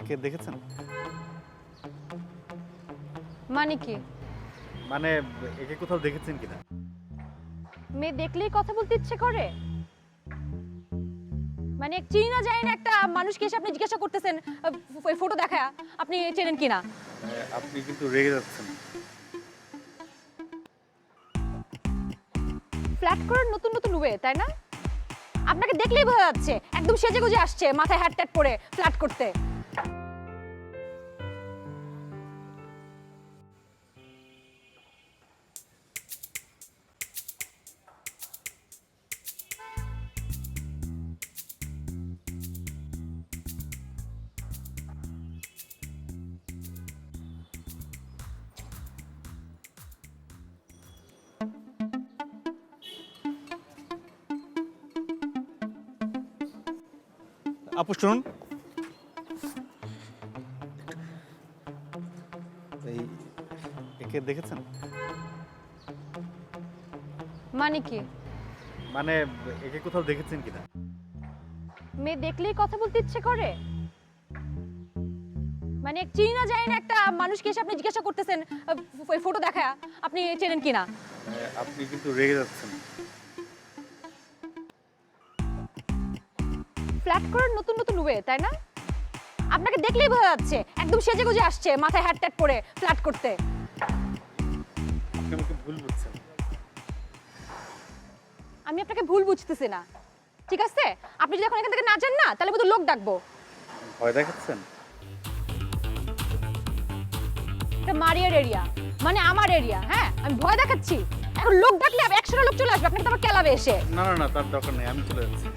একে দেখেছেন? মানে কি? মানে একে কোথাও দেখেছেন কিনা? মেয়ে দেখলেই কথা বলতে ইচ্ছে করে? মানে এক চিনি না জানি না একটা মানুষকে এসে আপনি জিজ্ঞাসা করতেছেন ওই ফটো দেখা আপনি চেনেন কিনা? আপনি কিন্তু রেগে যাচ্ছেন। ফ্ল্যাট করার নতুন নতুন ওয়ে, তাই না? আপনাকে দেখলেই বোঝা যাচ্ছে একদম সেজেগুজে আসছে মাথায় হ্যাট ট্যাট পরে ফ্ল্যাট করতে। আপু শুনুন, এই একে দেখেছেন? মানে কি? মানে একে কোথাও দেখেছেন কিনা? মেয়ে দেখলেই কথা বলতে ইচ্ছে করে? মানে এক চিনি না জানি না একটা মানুষকে এসে আপনি জিজ্ঞাসা করতেছেন ওই ফটো দেখা আপনি চেনেন কিনা? আপনি কিন্তু রেগে যাচ্ছেন। ফ্ল্যাট করার নতুন নতুন ওয়ে, তাই না? আপনাকে দেখলেই বোঝা যাচ্ছে একদম সেজেগুজে আসছে মাথায় হ্যাট ট্যাট পরে ফ্ল্যাট করতে। আপনি আমাকে ভুল বুঝছেন। আমি আপনাকে ভুল বুঝতেছি না, ঠিক আছে? আপনি যদি এখন এখান থেকে না যান না তাহলে বোধহয় লোক ডাকবো। ভয় দেখাচ্ছেন? এটা মারিয়ার এরিয়া, মানে আমার এরিয়া। হ্যাঁ, আমি ভয় দেখাচ্ছি? এখন লোক ডাকলে 100টা লোক চলে আসবে, আপনাকে তো আবার কেলাবে এসে। না না না, তার দরকার নেই, আমি চলে যাচ্ছি।